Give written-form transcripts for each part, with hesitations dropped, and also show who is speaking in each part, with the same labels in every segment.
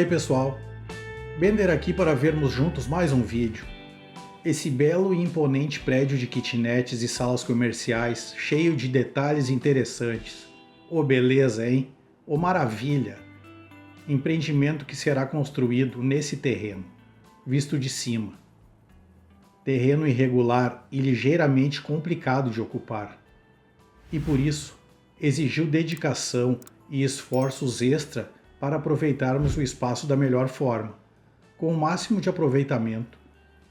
Speaker 1: aí pessoal, Bender aqui para vermos juntos mais um vídeo. Esse belo e imponente prédio de kitnets e salas comerciais, cheio de detalhes interessantes. Ô beleza, hein? Ô maravilha! Empreendimento que será construído nesse terreno, visto de cima. Terreno irregular e ligeiramente complicado de ocupar. E por isso, exigiu dedicação e esforços extra para aproveitarmos o espaço da melhor forma, com o máximo de aproveitamento,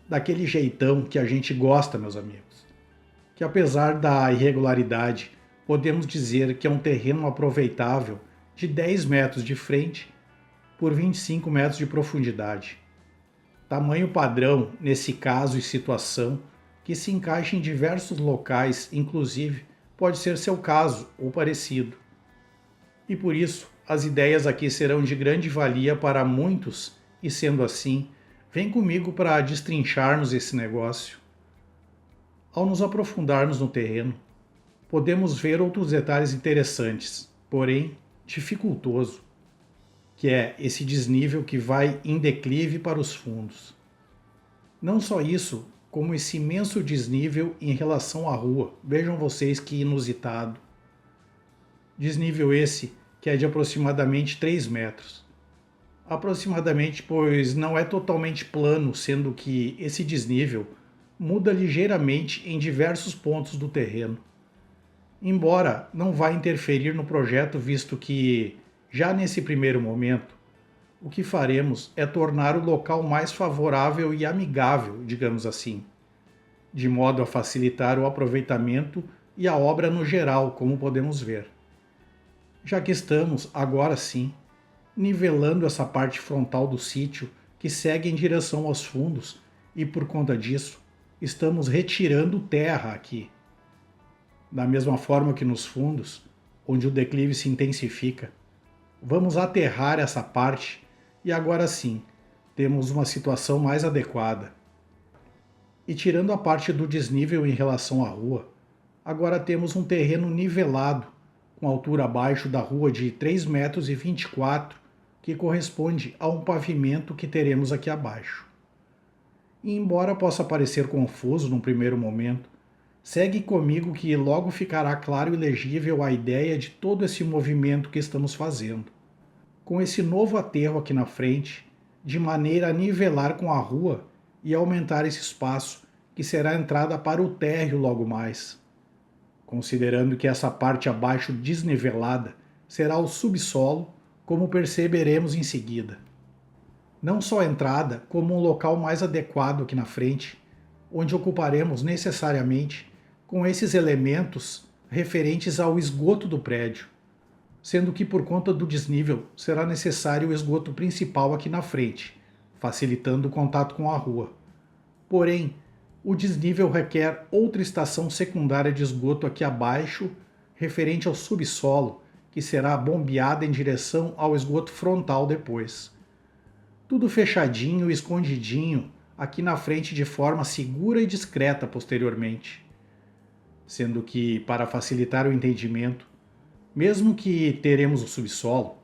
Speaker 1: daquele jeitão que a gente gosta, meus amigos. Que apesar da irregularidade, podemos dizer que é um terreno aproveitável de 10 metros de frente por 25 metros de profundidade. Tamanho padrão nesse caso e situação que se encaixa em diversos locais, inclusive pode ser seu caso ou parecido. E por isso, as ideias aqui serão de grande valia para muitos e sendo assim, vem comigo para destrincharmos esse negócio. Ao nos aprofundarmos no terreno, podemos ver outros detalhes interessantes, porém dificultoso, que é esse desnível que vai em declive para os fundos. Não só isso, como esse imenso desnível em relação à rua. Vejam vocês que inusitado. Desnível esse que é de aproximadamente 3 metros. Aproximadamente, pois não é totalmente plano, sendo que esse desnível muda ligeiramente em diversos pontos do terreno. Embora não vá interferir no projeto, visto que, já nesse primeiro momento, o que faremos é tornar o local mais favorável e amigável, digamos assim, de modo a facilitar o aproveitamento e a obra no geral, como podemos ver. Já que estamos, agora sim, nivelando essa parte frontal do sítio que segue em direção aos fundos e, por conta disso, estamos retirando terra aqui. Da mesma forma que nos fundos, onde o declive se intensifica, vamos aterrar essa parte e agora sim, temos uma situação mais adequada. E tirando a parte do desnível em relação à rua, agora temos um terreno nivelado, com altura abaixo da rua de 3,24 metros, que corresponde a um pavimento que teremos aqui abaixo. E embora possa parecer confuso num primeiro momento, segue comigo que logo ficará claro e legível a ideia de todo esse movimento que estamos fazendo. Com esse novo aterro aqui na frente, de maneira a nivelar com a rua e aumentar esse espaço, que será a entrada para o térreo logo mais. Considerando que essa parte abaixo desnivelada será o subsolo, como perceberemos em seguida. Não só a entrada, como um local mais adequado aqui na frente, onde ocuparemos necessariamente com esses elementos referentes ao esgoto do prédio, sendo que por conta do desnível será necessário o esgoto principal aqui na frente, facilitando o contato com a rua. Porém, o desnível requer outra estação secundária de esgoto aqui abaixo, referente ao subsolo, que será bombeada em direção ao esgoto frontal depois. Tudo fechadinho e escondidinho aqui na frente de forma segura e discreta posteriormente. Sendo que, para facilitar o entendimento, mesmo que teremos o subsolo,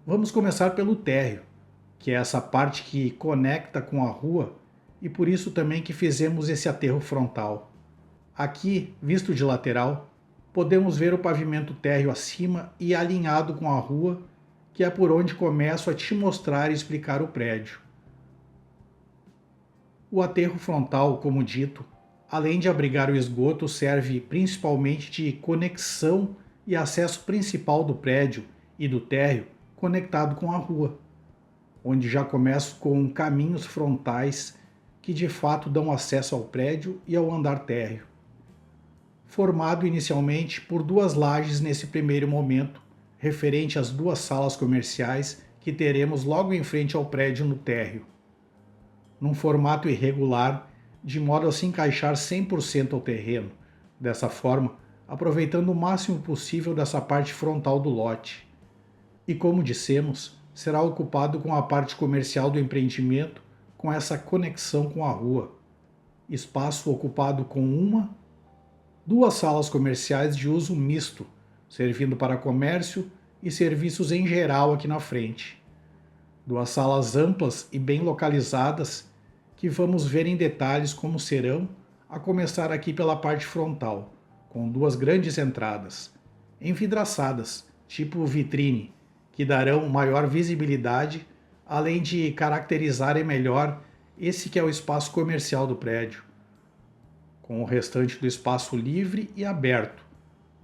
Speaker 1: vamos começar pelo térreo, que é essa parte que conecta com a rua e por isso também que fizemos esse aterro frontal. Aqui, visto de lateral, podemos ver o pavimento térreo acima e alinhado com a rua, que é por onde começo a te mostrar e explicar o prédio. O aterro frontal, como dito, além de abrigar o esgoto, serve principalmente de conexão e acesso principal do prédio e do térreo conectado com a rua, onde já começo com caminhos frontais que de fato dão acesso ao prédio e ao andar térreo. Formado inicialmente por duas lajes nesse primeiro momento, referente às duas salas comerciais que teremos logo em frente ao prédio no térreo. Num formato irregular, de modo a se encaixar 100% ao terreno, dessa forma, aproveitando o máximo possível dessa parte frontal do lote. E como dissemos, será ocupado com a parte comercial do empreendimento, com essa conexão com a rua. Espaço ocupado com duas salas comerciais de uso misto, servindo para comércio e serviços em geral aqui na frente. Duas salas amplas e bem localizadas que vamos ver em detalhes como serão, a começar aqui pela parte frontal, com duas grandes entradas, envidraçadas, tipo vitrine, que darão maior visibilidade, além de caracterizarem melhor esse que é o espaço comercial do prédio, com o restante do espaço livre e aberto,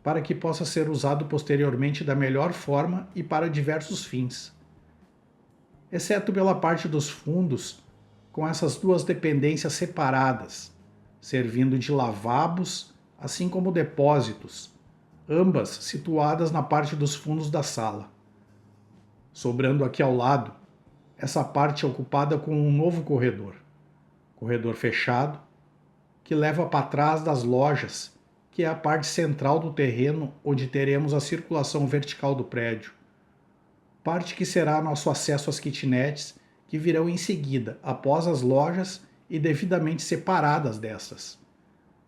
Speaker 1: para que possa ser usado posteriormente da melhor forma e para diversos fins. Exceto pela parte dos fundos, com essas duas dependências separadas, servindo de lavabos, assim como depósitos, ambas situadas na parte dos fundos da sala. Sobrando aqui ao lado, essa parte é ocupada com um novo corredor fechado, que leva para trás das lojas, que é a parte central do terreno onde teremos a circulação vertical do prédio. Parte que será nosso acesso às kitnets, que virão em seguida, após as lojas e devidamente separadas dessas,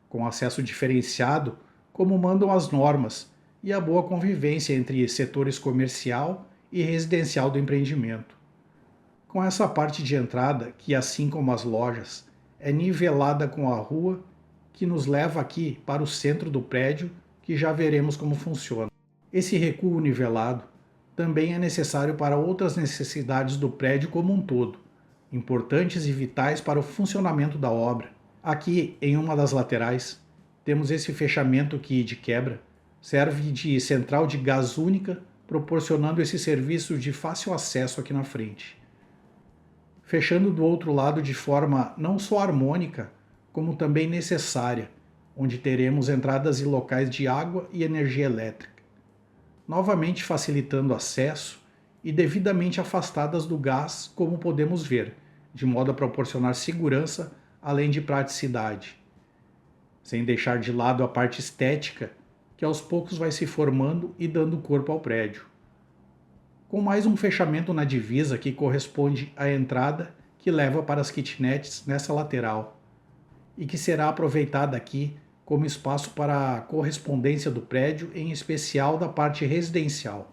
Speaker 1: com acesso diferenciado, como mandam as normas, e a boa convivência entre setores comercial e residencial do empreendimento. Com essa parte de entrada, que assim como as lojas, é nivelada com a rua, que nos leva aqui para o centro do prédio, que já veremos como funciona. Esse recuo nivelado também é necessário para outras necessidades do prédio como um todo, importantes e vitais para o funcionamento da obra. Aqui, em uma das laterais, temos esse fechamento que, de quebra, serve de central de gás única, proporcionando esse serviço de fácil acesso aqui na frente. Fechando do outro lado de forma não só harmônica, como também necessária, onde teremos entradas e locais de água e energia elétrica, novamente facilitando acesso e devidamente afastadas do gás, como podemos ver, de modo a proporcionar segurança, além de praticidade. Sem deixar de lado a parte estética, que aos poucos vai se formando e dando corpo ao prédio. Com mais um fechamento na divisa que corresponde à entrada que leva para as kitnets nessa lateral, e que será aproveitada aqui como espaço para a correspondência do prédio, em especial da parte residencial.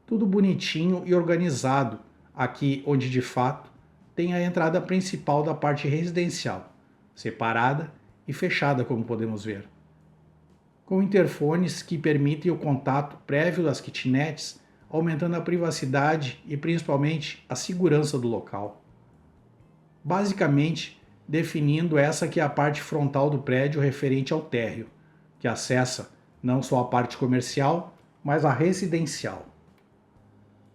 Speaker 1: Tudo bonitinho e organizado, aqui onde de fato tem a entrada principal da parte residencial, separada e fechada, como podemos ver. Com interfones que permitem o contato prévio das kitnets, aumentando a privacidade e principalmente a segurança do local. Basicamente, definindo essa que é a parte frontal do prédio referente ao térreo, que acessa não só a parte comercial, mas a residencial,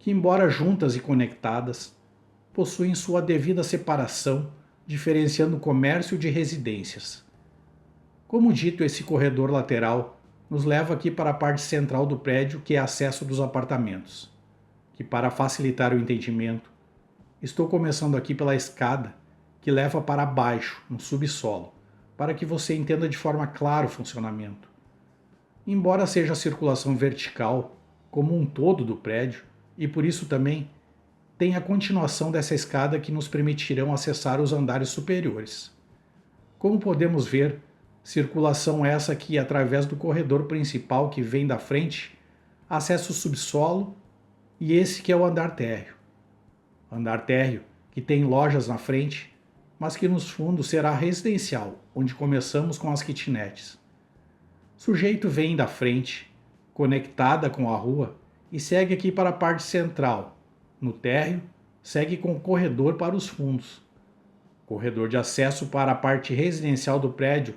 Speaker 1: que embora juntas e conectadas, possuem sua devida separação, diferenciando o comércio de residências. Como dito, esse corredor lateral nos leva aqui para a parte central do prédio, que é acesso dos apartamentos, que para facilitar o entendimento, estou começando aqui pela escada que leva para baixo, no subsolo, para que você entenda de forma clara o funcionamento. Embora seja a circulação vertical, como um todo do prédio, e por isso também tem a continuação dessa escada que nos permitirão acessar os andares superiores. Como podemos ver, circulação essa que, através do corredor principal que vem da frente, acessa o subsolo e esse que é o andar térreo. Andar térreo que tem lojas na frente, mas que nos fundos será residencial, onde começamos com as kitnets. Sujeito vem da frente, conectada com a rua, e segue aqui para a parte central. No térreo, segue com o corredor para os fundos. Corredor de acesso para a parte residencial do prédio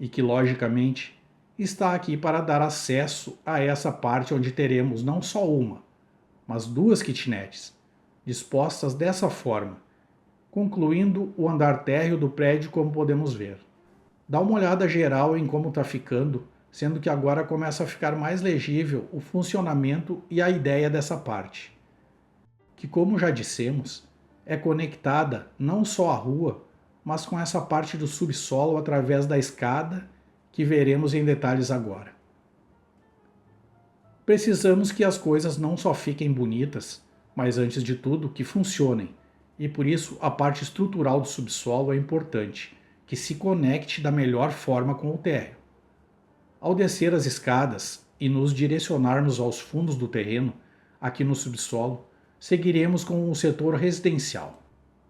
Speaker 1: e que, logicamente, está aqui para dar acesso a essa parte onde teremos não só uma, mas duas kitnets, dispostas dessa forma, concluindo o andar térreo do prédio como podemos ver. Dá uma olhada geral em como está ficando, sendo que agora começa a ficar mais legível o funcionamento e a ideia dessa parte, que, como já dissemos, é conectada não só à rua, mas com essa parte do subsolo através da escada, que veremos em detalhes agora. Precisamos que as coisas não só fiquem bonitas, mas antes de tudo que funcionem, e por isso a parte estrutural do subsolo é importante, que se conecte da melhor forma com o térreo. Ao descer as escadas e nos direcionarmos aos fundos do terreno, aqui no subsolo, Seguiremos com o setor residencial.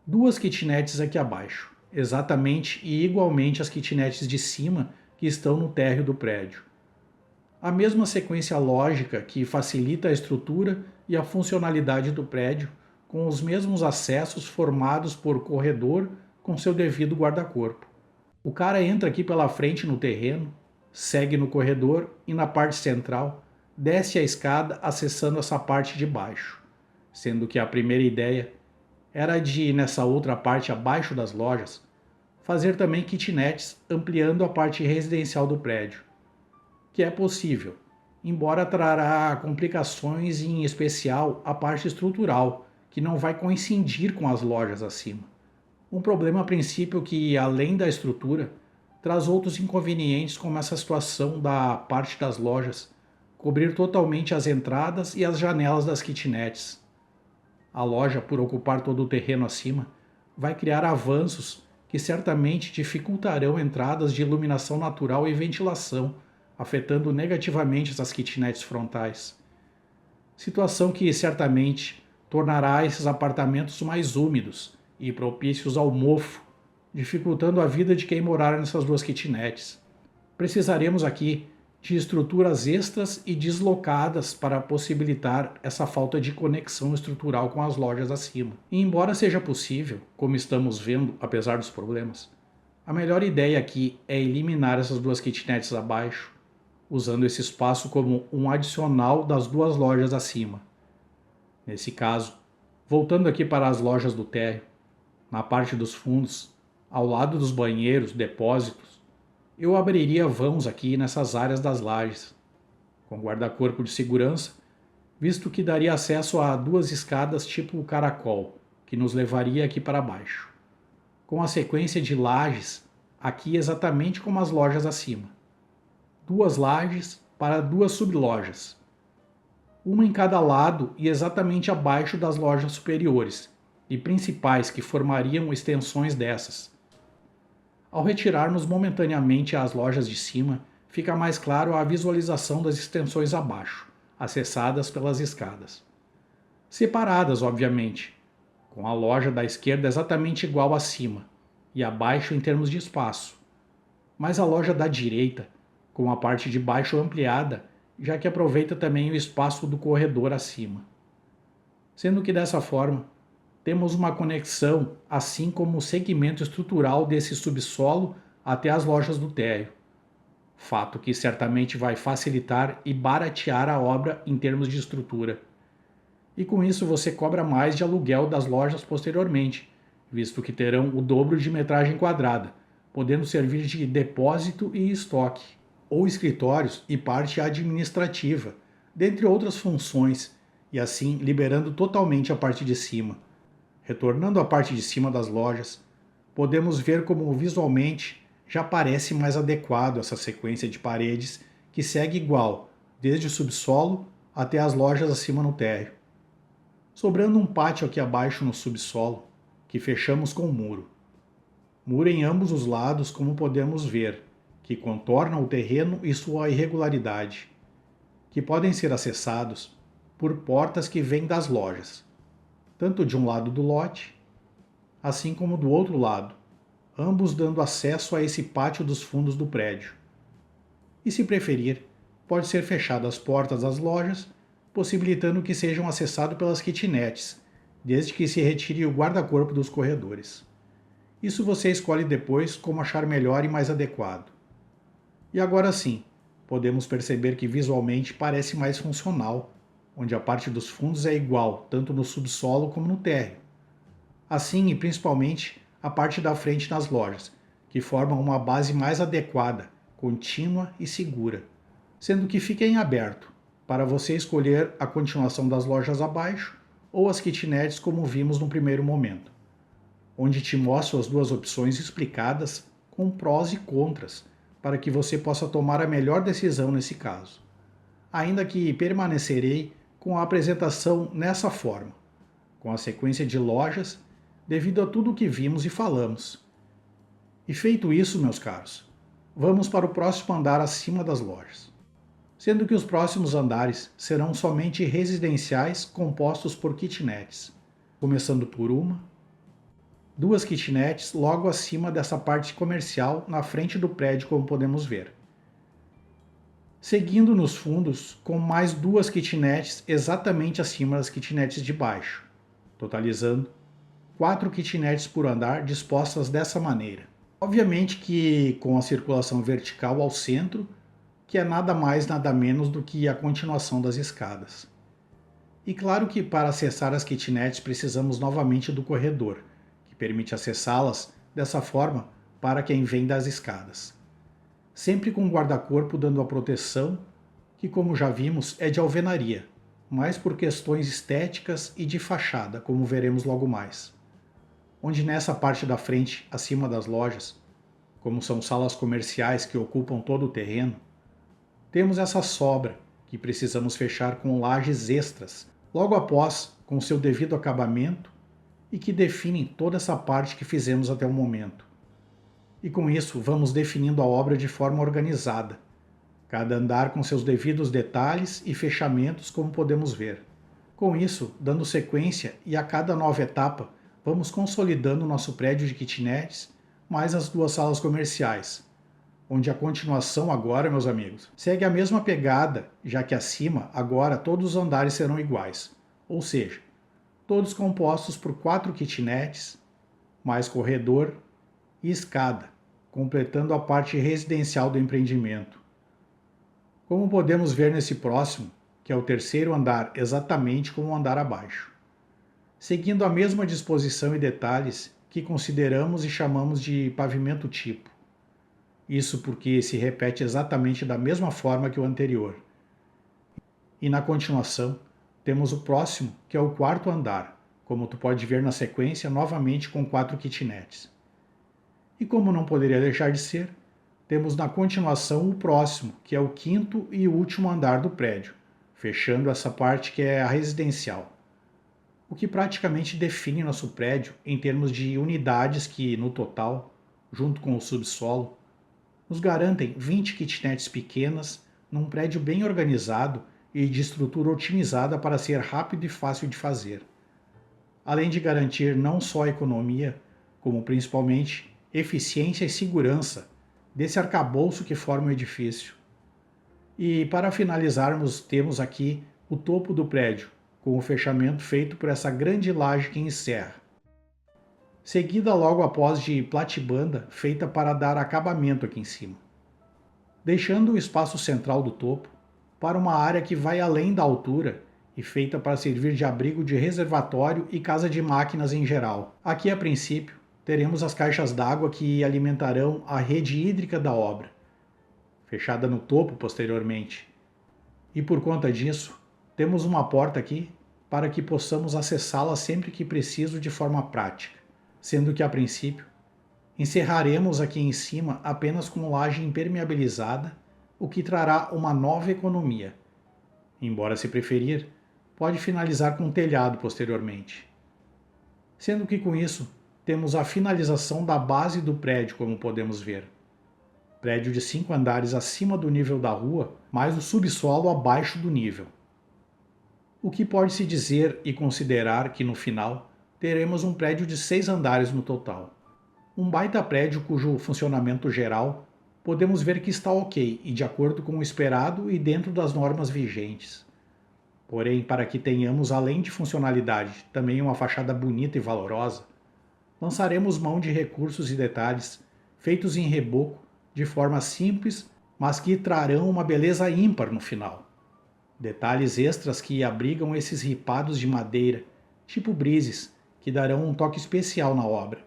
Speaker 1: Duas kitnets aqui abaixo, exatamente e igualmente as kitnets de cima que estão no térreo do prédio. A mesma sequência lógica que facilita a estrutura e a funcionalidade do prédio, com os mesmos acessos formados por corredor com seu devido guarda-corpo. O cara entra aqui pela frente no terreno, segue no corredor e na parte central, desce a escada acessando essa parte de baixo, sendo que a primeira ideia era de, nessa outra parte abaixo das lojas, fazer também kitnets ampliando a parte residencial do prédio, que é possível, embora trará complicações, em especial a parte estrutural, que não vai coincidir com as lojas acima. Um problema a princípio que, além da estrutura, traz outros inconvenientes, como essa situação da parte das lojas cobrir totalmente as entradas e as janelas das kitnets. A loja, por ocupar todo o terreno acima, vai criar avanços que certamente dificultarão entradas de iluminação natural e ventilação, afetando negativamente essas kitnets frontais. Situação que certamente tornará esses apartamentos mais úmidos e propícios ao mofo, dificultando a vida de quem morar nessas duas kitnets. Precisaremos aqui de estruturas extras e deslocadas para possibilitar essa falta de conexão estrutural com as lojas acima. E embora seja possível, como estamos vendo, apesar dos problemas, a melhor ideia aqui é eliminar essas duas kitnets abaixo, usando esse espaço como um adicional das duas lojas acima. Nesse caso, voltando aqui para as lojas do térreo, na parte dos fundos, ao lado dos banheiros, depósitos, eu abriria vãos aqui nessas áreas das lajes, com guarda-corpo de segurança, visto que daria acesso a duas escadas tipo caracol, que nos levaria aqui para baixo, com a sequência de lajes aqui exatamente como as lojas acima. Duas lajes para duas sublojas, uma em cada lado e exatamente abaixo das lojas superiores e principais que formariam extensões dessas. Ao retirarmos momentaneamente as lojas de cima, fica mais claro a visualização das extensões abaixo, acessadas pelas escadas. Separadas, obviamente, com a loja da esquerda exatamente igual acima e abaixo em termos de espaço, mas a loja da direita, com a parte de baixo ampliada, já que aproveita também o espaço do corredor acima. Sendo que dessa forma, temos uma conexão, assim como o segmento estrutural desse subsolo até as lojas do térreo. Fato que certamente vai facilitar e baratear a obra em termos de estrutura. E com isso você cobra mais de aluguel das lojas posteriormente, visto que terão o dobro de metragem quadrada, podendo servir de depósito e estoque, ou escritórios e parte administrativa, dentre outras funções, e assim liberando totalmente a parte de cima. Retornando à parte de cima das lojas, podemos ver como visualmente já parece mais adequado essa sequência de paredes que segue igual, desde o subsolo até as lojas acima no térreo. Sobrando um pátio aqui abaixo no subsolo, que fechamos com muro. Muro em ambos os lados, como podemos ver, que contorna o terreno e sua irregularidade, que podem ser acessados por portas que vêm das lojas, tanto de um lado do lote, assim como do outro lado, ambos dando acesso a esse pátio dos fundos do prédio. E se preferir, pode ser fechado as portas das lojas, possibilitando que sejam acessados pelas kitnets, desde que se retire o guarda-corpo dos corredores. Isso você escolhe depois como achar melhor e mais adequado. E agora sim, podemos perceber que visualmente parece mais funcional, onde a parte dos fundos é igual tanto no subsolo como no térreo. Assim, e principalmente, a parte da frente nas lojas, que formam uma base mais adequada, contínua e segura, sendo que fica em aberto, para você escolher a continuação das lojas abaixo ou as kitnets como vimos no primeiro momento, onde te mostro as duas opções explicadas com prós e contras, para que você possa tomar a melhor decisão nesse caso. Ainda que permanecerei com a apresentação nessa forma, com a sequência de lojas, devido a tudo o que vimos e falamos. E feito isso, meus caros, vamos para o próximo andar acima das lojas. sendo que os próximos andares serão somente residenciais compostos por kitnets, começando por uma, duas kitnets logo acima dessa parte comercial na frente do prédio, como podemos ver. Seguindo nos fundos com mais duas kitnets exatamente acima das kitnets de baixo, totalizando 4 kitnets por andar dispostas dessa maneira. Obviamente que com a circulação vertical ao centro, que é nada mais nada menos do que a continuação das escadas. E claro que para acessar as kitnets precisamos novamente do corredor, que permite acessá-las dessa forma para quem vem das escadas. Sempre com um guarda-corpo dando a proteção, que como já vimos é de alvenaria, mas por questões estéticas e de fachada, como veremos logo mais. Onde nessa parte da frente, acima das lojas, como são salas comerciais que ocupam todo o terreno, temos essa sobra que precisamos fechar com lajes extras, logo após, com seu devido acabamento, e que definem toda essa parte que fizemos até o momento. E com isso vamos definindo a obra de forma organizada, cada andar com seus devidos detalhes e fechamentos, como podemos ver. Com isso, dando sequência e a cada nova etapa, vamos consolidando nosso prédio de kitnets, mais as duas salas comerciais, onde a continuação agora, meus amigos, segue a mesma pegada, já que acima, agora, todos os andares serão iguais, ou seja, todos compostos por 4 kitnets, mais corredor e escada, completando a parte residencial do empreendimento. Como podemos ver nesse próximo, que é o terceiro andar exatamente como o andar abaixo, seguindo a mesma disposição e detalhes que consideramos e chamamos de pavimento tipo. Isso porque se repete exatamente da mesma forma que o anterior. E na continuação, temos o próximo, que é o quarto andar, como tu pode ver na sequência, novamente com 4 kitnets. E como não poderia deixar de ser, temos na continuação o próximo, que é o quinto e último andar do prédio, fechando essa parte que é a residencial. O que praticamente define nosso prédio em termos de unidades que, no total, junto com o subsolo, nos garantem 20 kitnets pequenas num prédio bem organizado e de estrutura otimizada para ser rápido e fácil de fazer. Além de garantir não só economia, como principalmente eficiência e segurança desse arcabouço que forma o edifício. E para finalizarmos, temos aqui o topo do prédio, com o fechamento feito por essa grande laje que encerra. Seguida logo após de platibanda feita para dar acabamento aqui em cima. Deixando o espaço central do topo para uma área que vai além da altura e feita para servir de abrigo de reservatório e casa de máquinas em geral. Aqui, a princípio, teremos as caixas d'água que alimentarão a rede hídrica da obra, fechada no topo posteriormente. E por conta disso, temos uma porta aqui para que possamos acessá-la sempre que preciso de forma prática, sendo que a princípio encerraremos aqui em cima apenas com laje impermeabilizada, o que trará uma nova economia. Embora se preferir, pode finalizar com telhado posteriormente. Sendo que com isso, temos a finalização da base do prédio, como podemos ver. Prédio de 5 andares acima do nível da rua, mais o subsolo abaixo do nível. O que pode-se dizer e considerar que no final teremos um prédio de 6 andares no total. Um baita prédio cujo funcionamento geral podemos ver que está ok e de acordo com o esperado e dentro das normas vigentes. Porém, para que tenhamos, além de funcionalidade, também uma fachada bonita e valorosa, lançaremos mão de recursos e detalhes feitos em reboco de forma simples, mas que trarão uma beleza ímpar no final. Detalhes extras que abrigam esses ripados de madeira, tipo brises, que darão um toque especial na obra.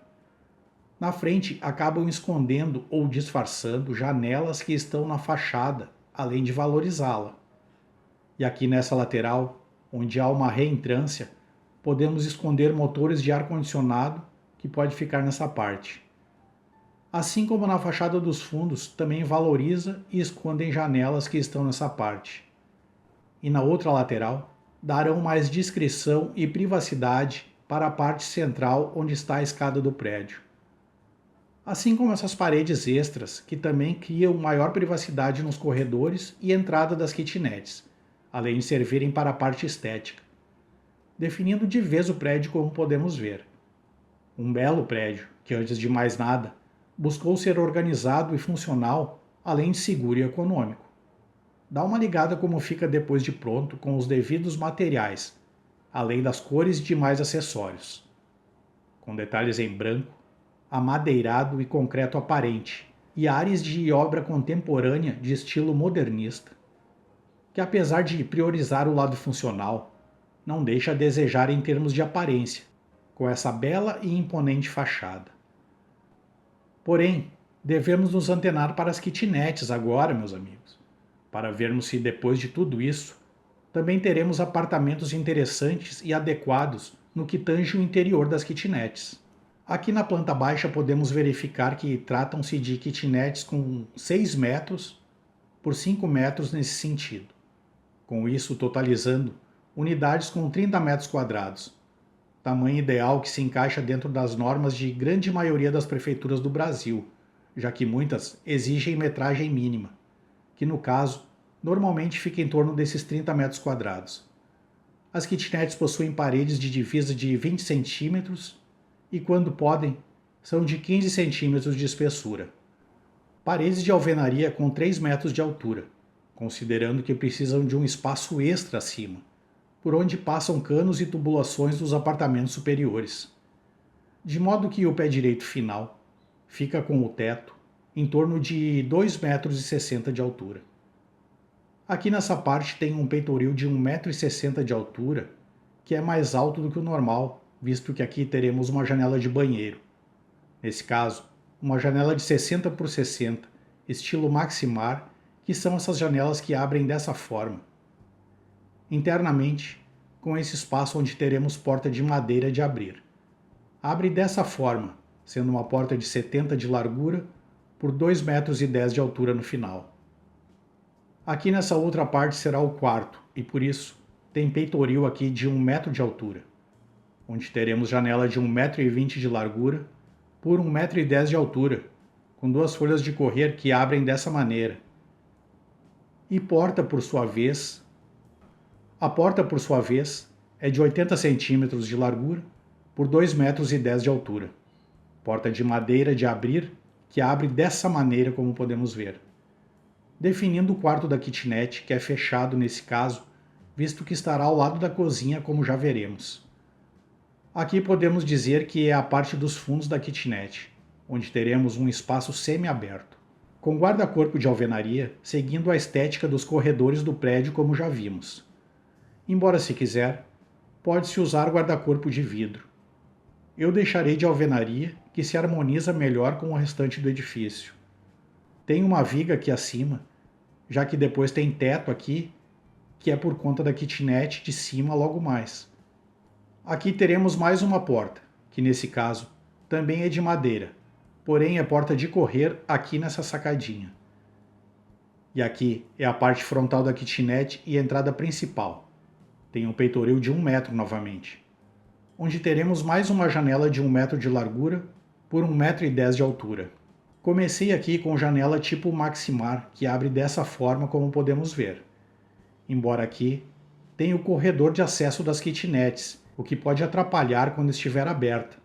Speaker 1: Na frente, acabam escondendo ou disfarçando janelas que estão na fachada, além de valorizá-la. E aqui nessa lateral, onde há uma reentrância, podemos esconder motores de ar-condicionado que pode ficar nessa parte. Assim como na fachada dos fundos, também valoriza e escondem janelas que estão nessa parte. E na outra lateral, darão mais discrição e privacidade para a parte central onde está a escada do prédio. assim como essas paredes extras que também criam maior privacidade nos corredores e entrada das kitnets, além de servirem para a parte estética, definindo de vez o prédio como podemos ver. Um belo prédio que, antes de mais nada, buscou ser organizado e funcional, além de seguro e econômico. Dá uma ligada como fica depois de pronto com os devidos materiais, além das cores e demais acessórios. Com detalhes em branco, amadeirado e concreto aparente, e áreas de obra contemporânea de estilo modernista, que apesar de priorizar o lado funcional, não deixa a desejar em termos de aparência, com essa bela e imponente fachada. Porém, devemos nos antenar para as kitnets agora, meus amigos, para vermos se depois de tudo isso, também teremos apartamentos interessantes e adequados no que tange o interior das kitnets. Aqui na planta baixa podemos verificar que tratam-se de kitnets com 6 metros por 5 metros nesse sentido, com isso totalizando unidades com 30 metros quadrados, tamanho ideal que se encaixa dentro das normas de grande maioria das prefeituras do Brasil, já que muitas exigem metragem mínima, que no caso normalmente fica em torno desses 30 metros quadrados. As kitnets possuem paredes de divisa de 20 centímetros e, quando podem, são de 15 centímetros de espessura. Paredes de alvenaria com 3 metros de altura, considerando que precisam de um espaço extra acima, por onde passam canos e tubulações dos apartamentos superiores. De modo que o pé direito final fica com o teto em torno de 2,60 metros de altura. Aqui nessa parte tem um peitoril de 1,60 metro de altura, que é mais alto do que o normal, visto que aqui teremos uma janela de banheiro. Nesse caso, uma janela de 60 por 60, estilo Maximar, que são essas janelas que abrem dessa forma. Internamente, com esse espaço onde teremos porta de madeira de abrir. Abre dessa forma, sendo uma porta de 70 de largura por 2,10 metros de altura no final. Aqui nessa outra parte será o quarto, e por isso tem peitoril aqui de 1 metro de altura, onde teremos janela de 1,20 metro de largura por 1,10 metro de altura, com 2 folhas de correr que abrem dessa maneira. E porta, por sua vez, é de 80 centímetros de largura por 2,10 metros de altura. Porta de madeira de abrir, que abre dessa maneira como podemos ver. Definindo o quarto da kitnet, que é fechado nesse caso, visto que estará ao lado da cozinha, como já veremos. Aqui podemos dizer que é a parte dos fundos da kitnet, onde teremos um espaço semi-aberto, com guarda-corpo de alvenaria, seguindo a estética dos corredores do prédio como já vimos. Embora, se quiser, pode-se usar guarda-corpo de vidro. Eu deixarei de alvenaria, que se harmoniza melhor com o restante do edifício. Tem uma viga aqui acima, já que depois tem teto aqui, que é por conta da kitnet de cima logo mais. Aqui teremos mais uma porta, que nesse caso também é de madeira, porém é porta de correr aqui nessa sacadinha. E aqui é a parte frontal da kitnet e a entrada principal. Tem um peitoril de 1 metro novamente, onde teremos mais uma janela de 1 metro de largura por 1,10 metro de altura. Comecei aqui com janela tipo Maximar, que abre dessa forma como podemos ver. Embora aqui tenha o corredor de acesso das kitnets, o que pode atrapalhar quando estiver aberta,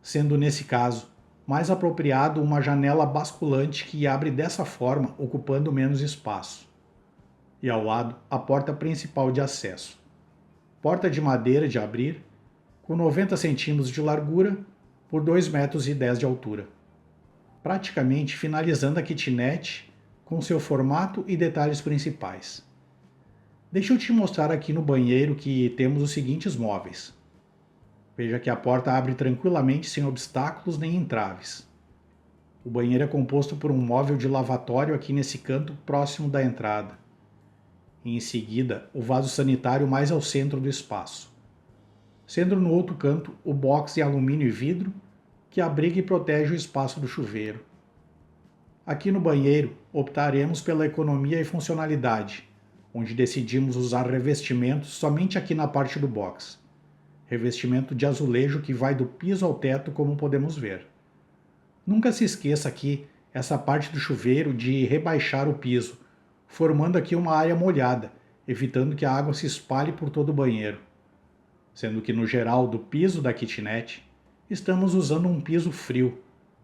Speaker 1: sendo nesse caso mais apropriado uma janela basculante que abre dessa forma, ocupando menos espaço. E ao lado, a porta principal de acesso. Porta de madeira de abrir, com 90 centímetros de largura por 2,10 metros de altura. Praticamente finalizando a kitnet com seu formato e detalhes principais. Deixa eu te mostrar aqui no banheiro que temos os seguintes móveis. Veja que a porta abre tranquilamente sem obstáculos nem entraves. O banheiro é composto por um móvel de lavatório aqui nesse canto próximo da entrada. E em seguida, o vaso sanitário mais ao centro do espaço. Sendo no outro canto o box em alumínio e vidro, que abriga e protege o espaço do chuveiro. Aqui no banheiro, optaremos pela economia e funcionalidade, onde decidimos usar revestimentos somente aqui na parte do box. Revestimento de azulejo que vai do piso ao teto, como podemos ver. Nunca se esqueça aqui essa parte do chuveiro de rebaixar o piso, formando aqui uma área molhada, evitando que a água se espalhe por todo o banheiro. Sendo que no geral do piso da kitnet, estamos usando um piso frio,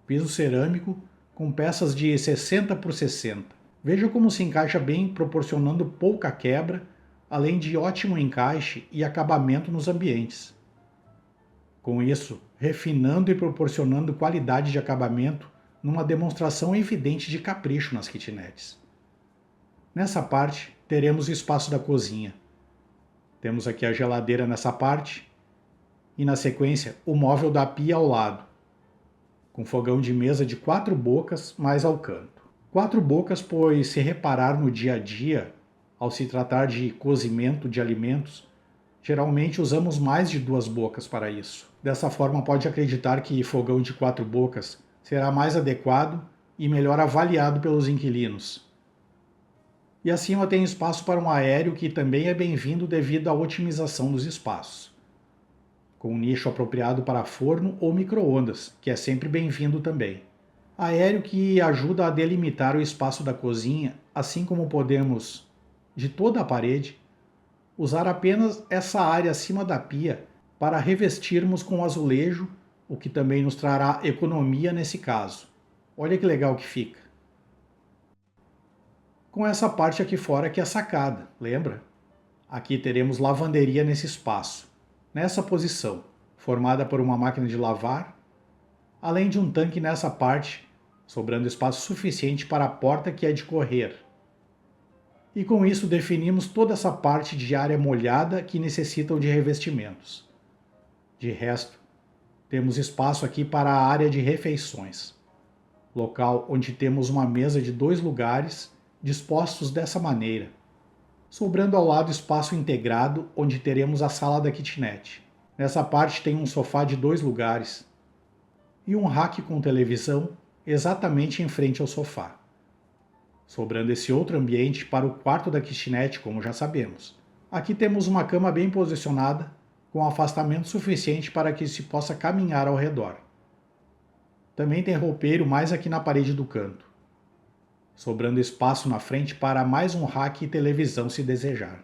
Speaker 1: piso cerâmico com peças de 60 por 60. Veja como se encaixa bem, proporcionando pouca quebra, além de ótimo encaixe e acabamento nos ambientes. Com isso, refinando e proporcionando qualidade de acabamento numa demonstração evidente de capricho nas kitnets. Nessa parte, teremos o espaço da cozinha. Temos aqui a geladeira nessa parte e, na sequência, o móvel da pia ao lado, com fogão de mesa de 4 bocas mais ao canto. 4 bocas, pois, se reparar no dia a dia, ao se tratar de cozimento de alimentos, geralmente usamos mais de 2 bocas para isso. Dessa forma, pode acreditar que fogão de 4 bocas será mais adequado e melhor avaliado pelos inquilinos. E acima tem espaço para um aéreo que também é bem-vindo devido à otimização dos espaços, com um nicho apropriado para forno ou micro-ondas, que é sempre bem-vindo também. Aéreo que ajuda a delimitar o espaço da cozinha, assim como podemos, de toda a parede, usar apenas essa área acima da pia para revestirmos com azulejo, o que também nos trará economia nesse caso. Olha que legal que fica. Com essa parte aqui fora que é a sacada, lembra? Aqui teremos lavanderia nesse espaço, nessa posição, formada por uma máquina de lavar, além de um tanque nessa parte, sobrando espaço suficiente para a porta que é de correr. E com isso definimos toda essa parte de área molhada que necessitam de revestimentos. De resto, temos espaço aqui para a área de refeições, local onde temos uma mesa de 2 lugares dispostos dessa maneira, sobrando ao lado espaço integrado onde teremos a sala da kitnet. Nessa parte tem um sofá de 2 lugares e um rack com televisão exatamente em frente ao sofá, sobrando esse outro ambiente para o quarto da kitnet, como já sabemos. Aqui temos uma cama bem posicionada, com afastamento suficiente para que se possa caminhar ao redor. Também tem roupeiro mais aqui na parede do canto, sobrando espaço na frente para mais um rack e televisão se desejar.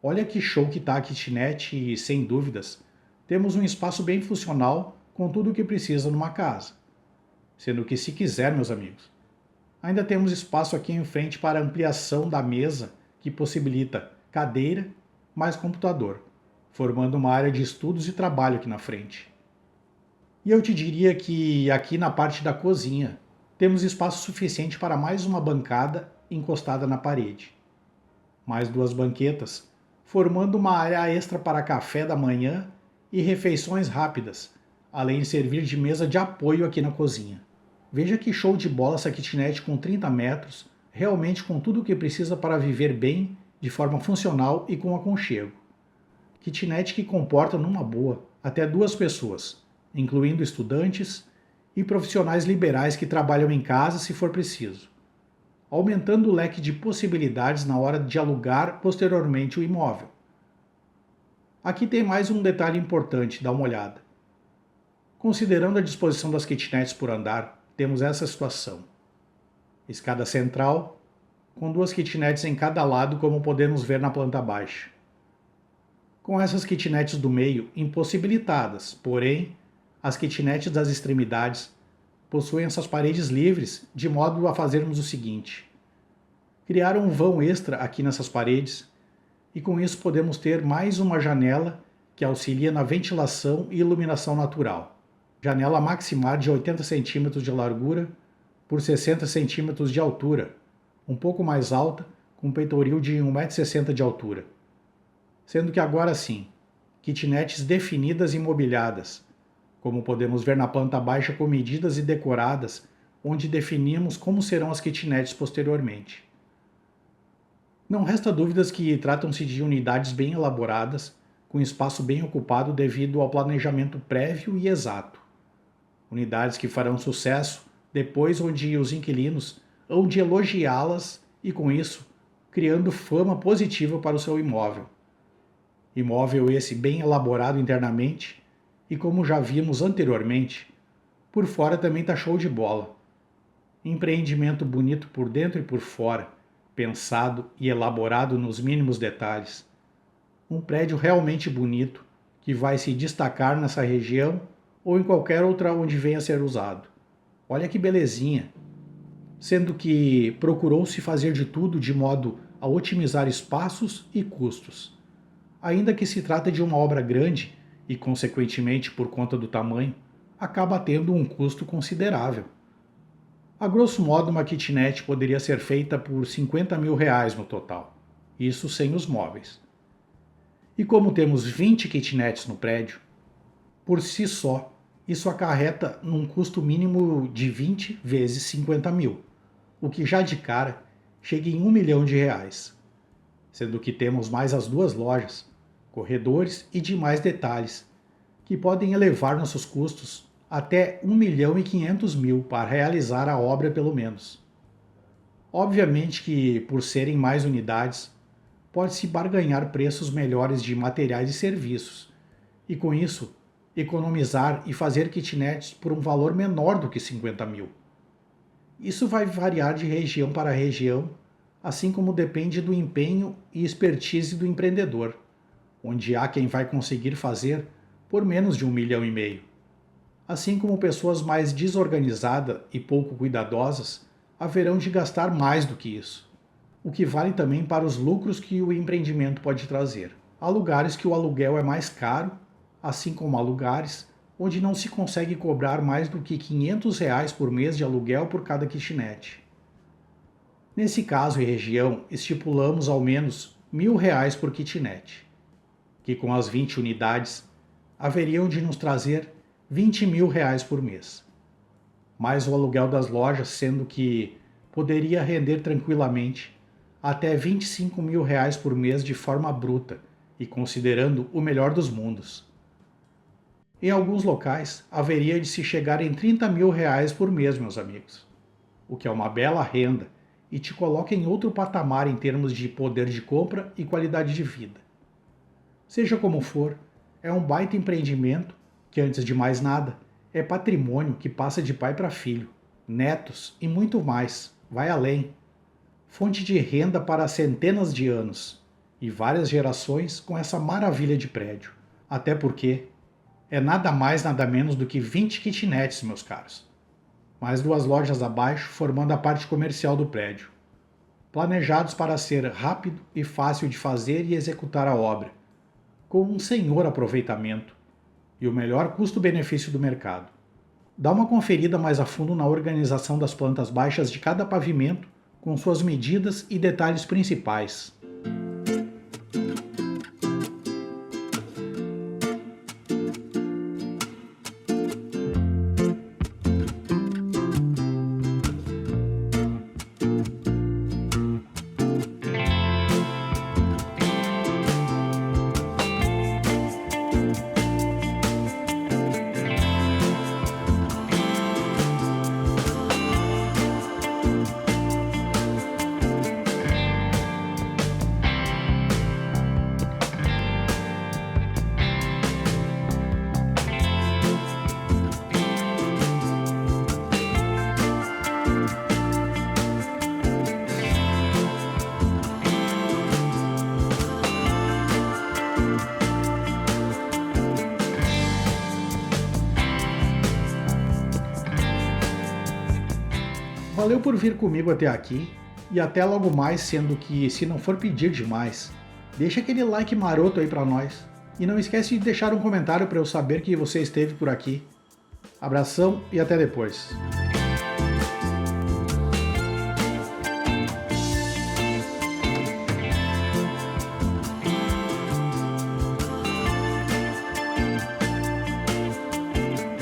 Speaker 1: Olha que show que está a kitnet e, sem dúvidas, temos um espaço bem funcional com tudo o que precisa numa casa. Sendo que, se quiser, meus amigos, ainda temos espaço aqui em frente para ampliação da mesa que possibilita cadeira mais computador, formando uma área de estudos e trabalho aqui na frente. E eu te diria que aqui na parte da cozinha temos espaço suficiente para mais uma bancada encostada na parede. Mais 2 banquetas, formando uma área extra para café da manhã e refeições rápidas, além de servir de mesa de apoio aqui na cozinha. Veja que show de bola essa kitnet com 30 metros, realmente com tudo o que precisa para viver bem, de forma funcional e com aconchego. Kitnet que comporta numa boa até 2 pessoas, incluindo estudantes e profissionais liberais que trabalham em casa se for preciso, aumentando o leque de possibilidades na hora de alugar posteriormente o imóvel. Aqui tem mais um detalhe importante, dá uma olhada. Considerando a disposição das kitnets por andar, temos essa situação. Escada central, com 2 kitnets em cada lado, como podemos ver na planta baixa. Com essas kitnets do meio impossibilitadas, porém, as kitnets das extremidades possuem essas paredes livres, de modo a fazermos o seguinte: criar um vão extra aqui nessas paredes, e com isso podemos ter mais uma janela que auxilia na ventilação e iluminação natural. Janela maximar de 80 cm de largura por 60 cm de altura, um pouco mais alta, com peitoril de 1,60 m de altura. Sendo que agora sim, kitnets definidas e mobiliadas, como podemos ver na planta baixa com medidas e decoradas, onde definimos como serão as kitnets posteriormente. Não resta dúvidas que tratam-se de unidades bem elaboradas, com espaço bem ocupado devido ao planejamento prévio e exato. Unidades que farão sucesso depois onde os inquilinos hão de elogiá-las e, com isso, criando fama positiva para o seu imóvel. Imóvel esse bem elaborado internamente e, como já vimos anteriormente, Por fora também tá show de bola. Empreendimento bonito por dentro e por fora, pensado e elaborado nos mínimos detalhes. Um prédio realmente bonito, que vai se destacar nessa região ou em qualquer outra onde venha a ser usado. Olha que belezinha! Sendo que procurou-se fazer de tudo de modo a otimizar espaços e custos. Ainda que se trata de uma obra grande e, consequentemente, por conta do tamanho, acaba tendo um custo considerável. A grosso modo, uma kitnet poderia ser feita por R$ 50 mil no total, isso sem os móveis. E como temos 20 kitnets no prédio, por si só, isso acarreta num custo mínimo de 20 vezes 50 mil, o que já de cara chega em R$ 1 milhão, sendo que temos mais as duas lojas, corredores e demais detalhes, que podem elevar nossos custos até R$ 1.500.000 para realizar a obra pelo menos. Obviamente que, por serem mais unidades, pode-se barganhar preços melhores de materiais e serviços, e com isso, economizar e fazer kitnets por um valor menor do que 50 mil. Isso vai variar de região para região, assim como depende do empenho e expertise do empreendedor, onde há quem vai conseguir fazer por menos de R$ 1,5 milhão. Assim como pessoas mais desorganizadas e pouco cuidadosas haverão de gastar mais do que isso, o que vale também para os lucros que o empreendimento pode trazer. Há lugares que o aluguel é mais caro, assim como há lugares onde não se consegue cobrar mais do que R$ 500 por mês de aluguel por cada kitnet. Nesse caso e região, estipulamos ao menos R$ 1.000 por kitnet, que com as 20 unidades haveriam de nos trazer R$ 20 mil por mês. Mais o aluguel das lojas, sendo que poderia render tranquilamente até R$ 25 mil por mês de forma bruta e considerando o melhor dos mundos. Em alguns locais, haveria de se chegar em R$ 30 mil por mês, meus amigos, o que é uma bela renda e te coloca em outro patamar em termos de poder de compra e qualidade de vida. Seja como for, é um baita empreendimento que, antes de mais nada, é patrimônio que passa de pai para filho, netos e muito mais, vai além. Fonte de renda para centenas de anos e várias gerações com essa maravilha de prédio. Até porque é nada mais nada menos do que 20 kitnets, meus caros. Mais duas lojas abaixo formando a parte comercial do prédio. Planejados para ser rápido e fácil de fazer e executar a obra, com um senhor aproveitamento e o melhor custo-benefício do mercado. Dá uma conferida mais a fundo na organização das plantas baixas de cada pavimento, com suas medidas e detalhes principais. Valeu por vir comigo até aqui e até logo mais, sendo que, se não for pedir demais, deixa aquele like maroto aí pra nós. E não esquece de deixar um comentário para eu saber que você esteve por aqui. Abração e até depois.